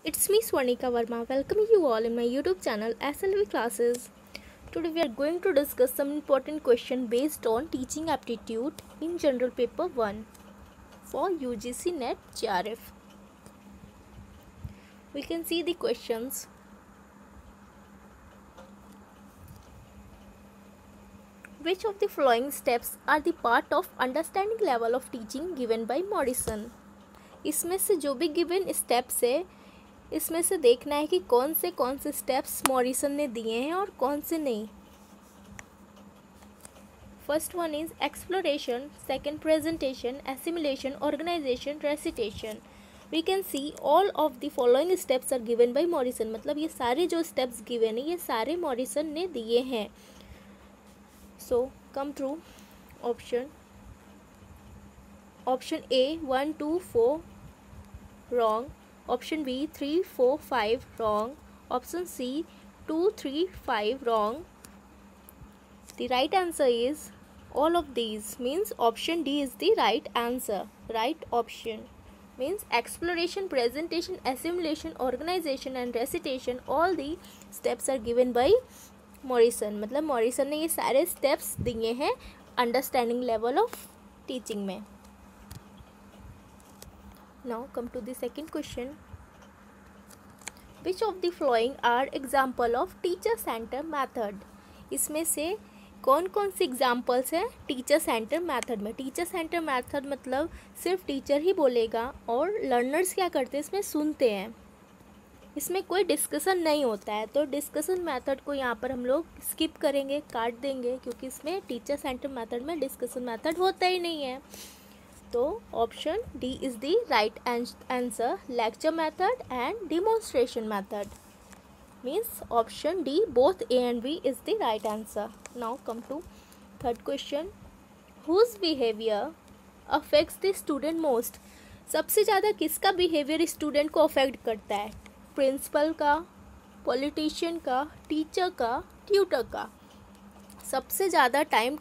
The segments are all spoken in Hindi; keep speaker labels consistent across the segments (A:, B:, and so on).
A: It's me Swarnika Verma, welcoming you all in my YouTube channel SLV Classes. Today we are going to discuss some important question based on teaching aptitude in General Paper 1 for UGC NET JRF. We can see the questions. Which of the following steps are the part of understanding level of teaching given by Morrison? इसमें से जो भी गिवन स्टेप्स है इसमें से देखना है कि कौन से स्टेप्स मॉरिसन ने दिए हैं और कौन से नहीं. First one is exploration, second presentation, assimilation, organization, recitation. We can see all of the following steps are given by Morrison. मतलब ये सारे जो स्टेप्स गिवन है ये सारे मॉरिसन ने दिए हैं. सो come true option A 1 2 4 wrong. Option B 3 4 5 wrong. Option C 2 3 5 wrong. The right answer is all of these, means option D is the right answer. Right option means exploration, presentation, assimilation, organization and recitation, all the steps are given by Morrison. मतलब मॉरिसन ने ये सारे steps दिए हैं अंडरस्टैंडिंग लेवल ऑफ टीचिंग में. Now come to the second question. Which of the following are example of teacher center method? इसमें से कौन कौन सी एग्जाम्पल्स हैं टीचर सेंटर मेथड में. टीचर सेंटर मेथड मतलब सिर्फ टीचर ही बोलेगा और लर्नर्स क्या करते हैं इसमें सुनते हैं. इसमें कोई डिस्कशन नहीं होता है. तो डिस्कशन मेथड को यहाँ पर हम लोग स्किप करेंगे, काट देंगे, क्योंकि इसमें टीचर सेंटर मेथड में डिस्कशन मेथड होता ही नहीं है. तो option D is the right answer. Lecture method and demonstration method means option D both A and B is the right answer. Now come to third question. Whose behaviour affects the student most? सबसे ज़्यादा किसका बिहेवियर स्टूडेंट को अफेक्ट करता है? प्रिंसिपल का, पॉलिटिशियन का, टीचर का, ट्यूटर का. सबसे ज़्यादा टाइम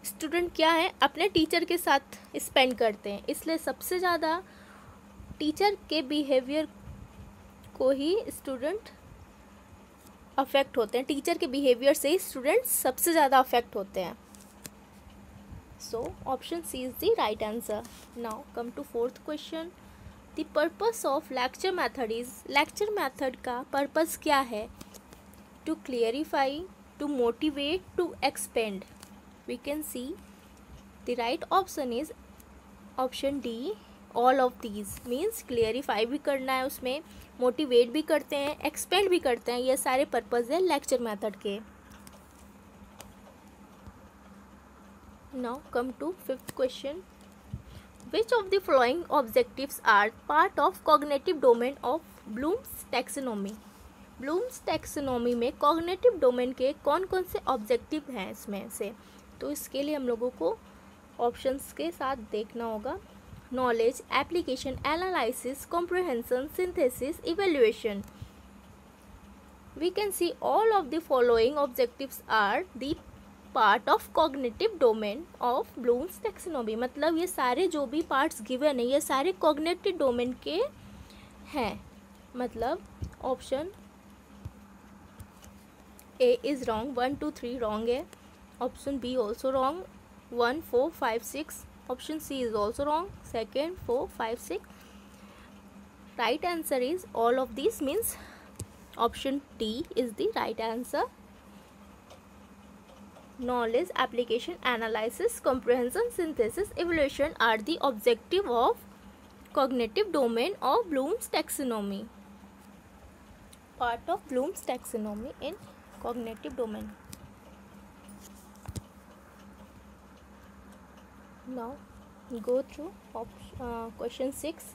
A: स्टूडेंट क्या है अपने टीचर के साथ स्पेंड करते हैं, इसलिए सबसे ज़्यादा टीचर के बिहेवियर को ही स्टूडेंट अफेक्ट होते हैं. टीचर के बिहेवियर से ही स्टूडेंट्स सबसे ज़्यादा अफेक्ट होते हैं. So option C is the right answer. Now come to fourth question. The purpose of lecture method is. Lecture method का पर्पस क्या है? To clarify, to motivate, to expand. We can see the right option is option D, all of these. means clarify भी करना है उसमें, मोटिवेट भी करते हैं, एक्सपेंड भी करते हैं. ये सारे पर्पस है लेक्चर मेथड के. Now come to fifth question. Which of the following objectives are part of cognitive domain of Bloom's taxonomy? Bloom's taxonomy में कॉग्निटिव डोमेन के कौन कौन से ऑब्जेक्टिव हैं इसमें से? तो इसके लिए हम लोगों को ऑप्शंस के साथ देखना होगा. Knowledge, application, analysis, comprehension, synthesis, evaluation. We can see all of the following objectives are the part of cognitive domain of Bloom's taxonomy. मतलब ये सारे जो भी पार्ट्स गिवन है ये सारे कॉग्निटिव डोमेन के हैं. मतलब option A is wrong. 1 2 3 wrong है. Option B also wrong. 1 4 5 6. Option C is also wrong. 2nd 4 5 6. Right answer is all of these, means option D is the right answer. Knowledge, application, analysis, comprehension, synthesis, evaluation are the objective of cognitive domain of Bloom's taxonomy. Part of Bloom's taxonomy in cognitive domain. Now go through question 6.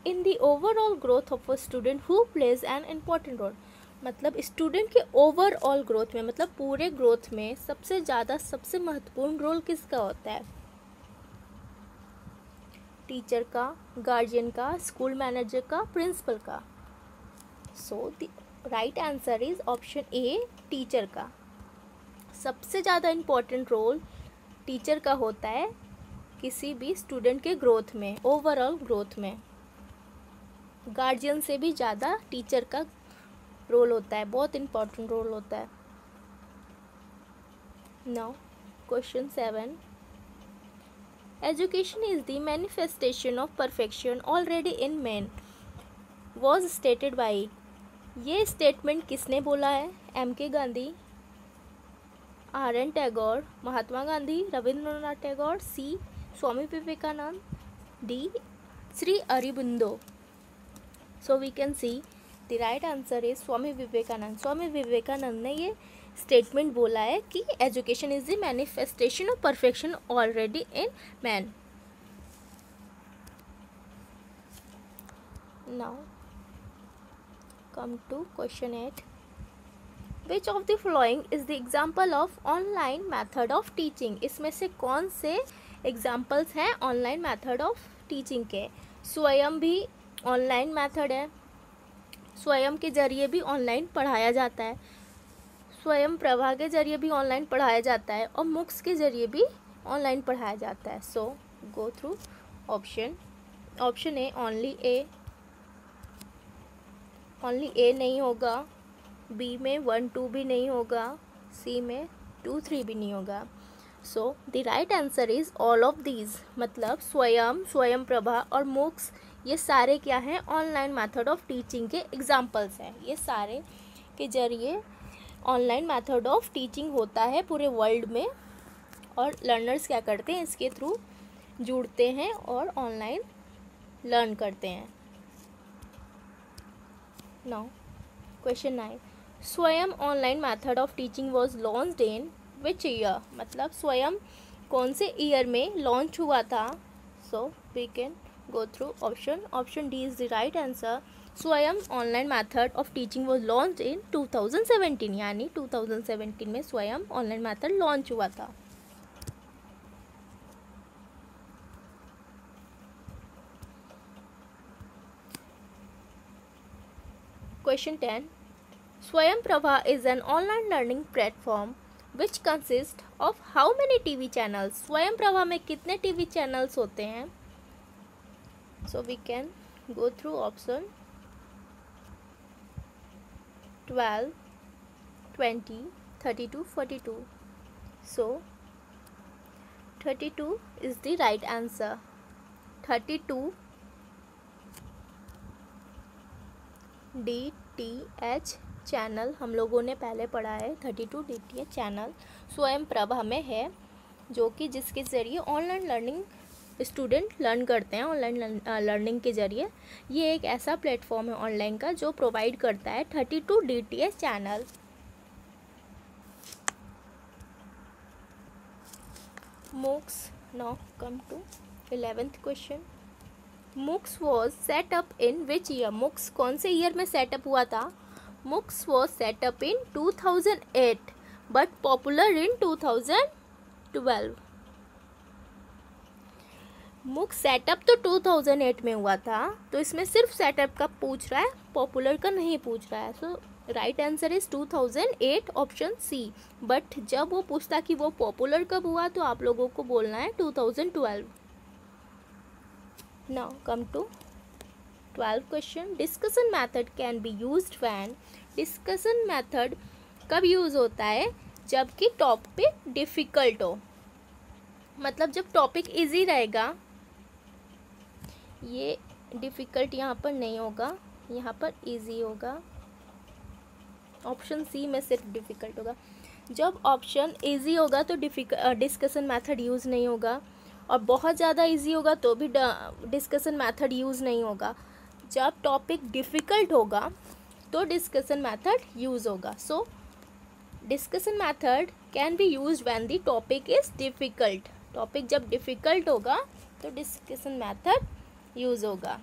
A: In the overall growth of a student who plays an important role? मतलब स्टूडेंट के ओवरऑल ग्रोथ में, मतलब पूरे ग्रोथ में सबसे ज़्यादा सबसे महत्वपूर्ण रोल किसका होता है? टीचर का, गार्जियन का, स्कूल मैनेजर का, प्रिंसिपल का. So the right answer is option A, teacher का. सबसे ज़्यादा इम्पोर्टेंट रोल टीचर का होता है किसी भी स्टूडेंट के ग्रोथ में, ओवरऑल ग्रोथ में. गार्जियन से भी ज़्यादा टीचर का रोल होता है, बहुत इम्पोर्टेंट रोल होता है। Now question 7, education is the manifestation of perfection already in man was stated by. ये स्टेटमेंट किसने बोला है? M.K. Gandhi, R.N. Tagore, Mahatma Gandhi, Rabindranath Tagore, C. Swami Vivekananda, D. Shri Aurobindo. So we can see the right answer is Swami Vivekananda. Swami Vivekananda ने ये स्टेटमेंट बोला है कि education is the manifestation of perfection already in man. Now come to question 8, which of the following is the example of online method of teaching. इसमें से कौन से एग्जाम्पल्स हैं ऑनलाइन मैथड ऑफ टीचिंग के? स्वयं भी ऑनलाइन मैथड है, स्वयं के जरिए भी ऑनलाइन पढ़ाया जाता है, स्वयं प्रभा के जरिए भी ऑनलाइन पढ़ाया जाता है, और मुक्स के जरिए भी ऑनलाइन पढ़ाया जाता है। So go through option. Option A only A नहीं होगा, बी में 1 2 भी नहीं होगा, सी में 2 3 भी नहीं होगा। So the right answer is all of these, मतलब स्वयं प्रभा और मुक्स ये सारे क्या हैं? ऑनलाइन मेथड ऑफ टीचिंग के एग्जाम्पल्स हैं। ये सारे के जरिए ऑनलाइन मेथड ऑफ टीचिंग होता है पूरे वर्ल्ड में, और लर्नर्स क्या करते हैं? इसके थ्रू जुड़ते हैं और ऑनलाइन लर्न करते हैं। Now question 9, Swayam online method of teaching was launched in which year. मतलब स्वयं कौन से ईयर में लॉन्च हुआ था? So we can go through option. Option D is the right answer. Swayam online method of teaching was launched in 2017, यानी 2017 में स्वयं ऑनलाइन मेथड लॉन्च हुआ था। Question 10, Swayam Prabha is an online learning platform which consists of how many TV channels? Swayam Prabha में कितने TV channels होते हैं? So we can go through option 12, 20, 32, 42. So 32 is the right answer. 32 DTH channel हम लोगों ने पहले पढ़ा है। 32 DTH चैनल स्वयं प्रभा में है, जो कि जिसके ज़रिए ऑनलाइन लर्निंग स्टूडेंट लर्न करते हैं। ऑनलाइन लर्निंग के ज़रिए ये एक ऐसा प्लेटफॉर्म है ऑनलाइन का जो प्रोवाइड करता है 32 DTH channel. MOOCs, now come to 11th question. MOOCs was set up in which year? MOOCs कौन से ईयर में सेटअप हुआ था? MOOCs was set up in 2008 but popular in 2012. MOOCs setup तो 2008 में हुआ था, तो इसमें सिर्फ सेटअप का पूछ रहा है, पॉपुलर का नहीं पूछ रहा है। So right answer is 2008 option C. But जब वो पूछता कि वो पॉपुलर कब हुआ, तो आप लोगों को बोलना है 2012। Now come to 12th question. Discussion method can be used when? Discussion method कब यूज़ होता है? जबकि टॉपिक डिफ़िकल्ट हो। मतलब जब टॉपिक इजी रहेगा, ये डिफ़िकल्ट यहाँ पर नहीं होगा, यहाँ पर इजी होगा। ऑप्शन सी में सिर्फ डिफ़िकल्ट होगा। जब ऑप्शन इजी होगा तो डिस्कशन मेथड यूज़ नहीं होगा, और बहुत ज़्यादा इजी होगा तो भी डिस्कशन मेथड यूज़ नहीं होगा। जब टॉपिक डिफ़िकल्ट होगा तो डिस्कशन मेथड यूज़ होगा। So discussion method can be used when the topic is difficult. Topic जब डिफ़िकल्ट होगा तो डिस्कशन मेथड यूज़ होगा।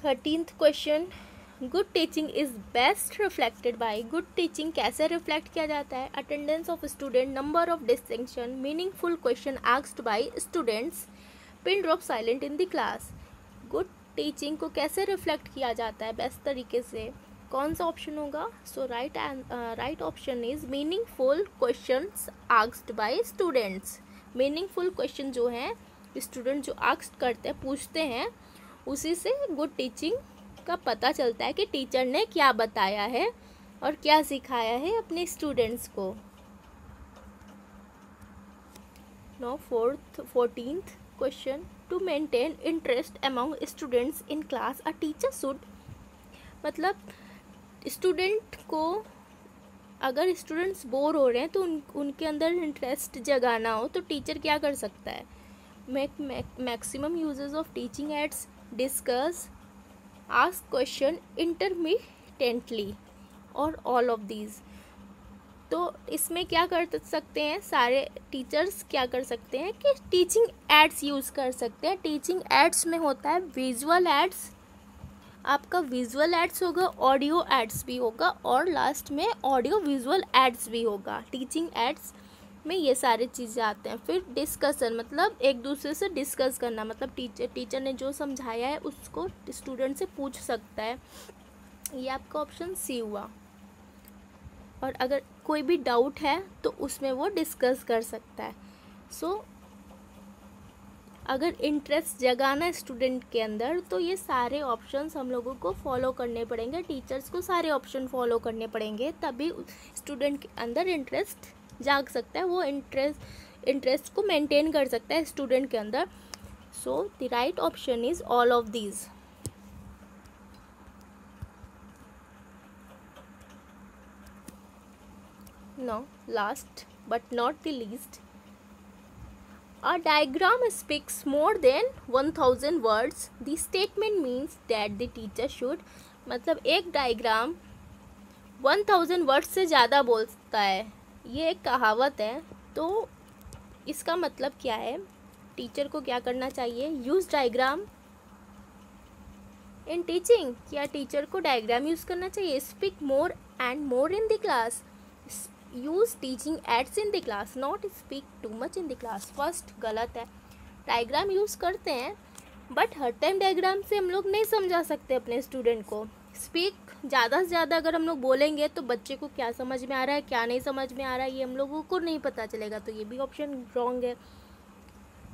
A: Thirteenth question, good teaching is best reflected by. Good teaching कैसे रिफ्लेक्ट किया जाता है? Attendance of student, number of distinction, meaningful question asked by students, pin drop silent in the class. Good teaching को कैसे रिफ्लेक्ट किया जाता है बेस्ट तरीके से? कौन सा ऑप्शन होगा? So right option is meaningful questions asked by students. Meaningful question जो हैं स्टूडेंट जो आस्क करते हैं, पूछते हैं, उसी से गुड टीचिंग का पता चलता है कि टीचर ने क्या बताया है और क्या सिखाया है अपने स्टूडेंट्स को। Now 14th question, to maintain interest among students in class a teacher should, मतलब स्टूडेंट को, अगर स्टूडेंट्स बोर हो रहे हैं तो उनके अंदर इंटरेस्ट जगाना हो तो टीचर क्या कर सकता है? Maximum uses of teaching ads, discuss, ask question intermittently और ऑल ऑफ दीज। तो इसमें क्या कर सकते हैं सारे टीचर्स, क्या कर सकते हैं कि टीचिंग एड्स यूज़ कर सकते हैं। टीचिंग एड्स में होता है विजुअल एड्स, आपका विजुअल एड्स होगा, ऑडियो एड्स भी होगा और लास्ट में ऑडियो विजुअल एड्स भी होगा। टीचिंग एड्स में ये सारी चीज़ें आते हैं। फिर डिस्कशन, मतलब एक दूसरे से डिस्कस करना, मतलब टीचर ने जो समझाया है उसको स्टूडेंट से पूछ सकता है। ये आपका ऑप्शन सी हुआ। और अगर कोई भी डाउट है तो उसमें वो डिस्कस कर सकता है। सो अगर इंटरेस्ट जगाना है स्टूडेंट के अंदर तो ये सारे ऑप्शंस हम लोगों को फॉलो करने पड़ेंगे, टीचर्स को सारे ऑप्शन फॉलो करने पड़ेंगे, तभी स्टूडेंट के अंदर इंटरेस्ट जाग सकता है, वो इंटरेस्ट को मेंटेन कर सकता है स्टूडेंट के अंदर। So the right option is all of these. Now, last but not the least, a diagram speaks more than 1000 words. The statement means that the teacher should, मतलब एक डायग्राम 1000 वर्ड्स से ज़्यादा बोलता है, ये एक कहावत है। तो इसका मतलब क्या है? टीचर को क्या करना चाहिए? यूज़ डायग्राम इन टीचिंग, क्या टीचर को डायग्राम यूज़ करना चाहिए? Speak more and more in the class, use teaching aids in the class, not speak too much in the class. First गलत है, डायग्राम यूज़ करते हैं बट हर टाइम डायग्राम से हम लोग नहीं समझा सकते अपने स्टूडेंट को। स्पीक ज़्यादा से ज़्यादा अगर हम लोग बोलेंगे तो बच्चे को क्या समझ में आ रहा है, क्या नहीं समझ में आ रहा है, ये हम लोगों को नहीं पता चलेगा। तो ये भी ऑप्शन रॉन्ग है।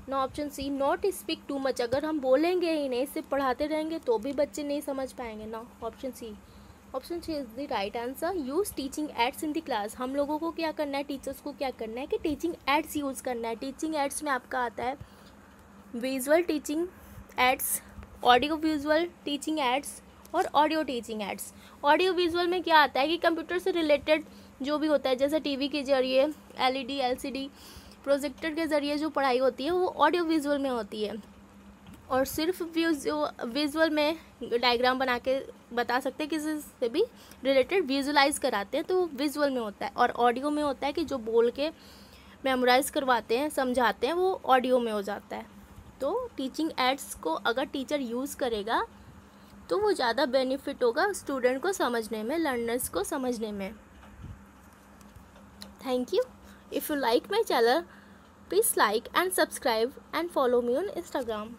A: No, option C, not speak too much, अगर हम बोलेंगे ही नहीं, सिर्फ पढ़ाते रहेंगे तो भी बच्चे नहीं समझ पाएंगे। No, option C. Option C is the right answer. Use teaching aids in the class, हम लोगों को क्या करना है, टीचर्स को क्या करना है कि टीचिंग एड्स यूज़ करना है। टीचिंग एड्स में आपका आता है visual teaching aids, audio visual teaching aids और audio teaching aids. Audio visual में क्या आता है कि कंप्यूटर से रिलेटेड जो भी होता है, जैसे टीवी के जरिए, एलईडी, एलसीडी, प्रोजेक्टर के ज़रिए जो पढ़ाई होती है वो ऑडियो विजुअल में होती है। और सिर्फ विजुअल में डायग्राम बना के बता सकते हैं, किसी से भी रिलेटेड विजुलाइज कराते हैं तो वो विजुअल में होता है। और ऑडियो में होता है कि जो बोल के मेमोराइज करवाते हैं, समझाते हैं, वो ऑडियो में हो जाता है। तो टीचिंग एड्स को अगर टीचर यूज़ करेगा तो वो ज़्यादा बेनिफिट होगा स्टूडेंट को समझने में, लर्नर्स को समझने में। Thank you. If you like my channel, please like and subscribe and follow me on Instagram.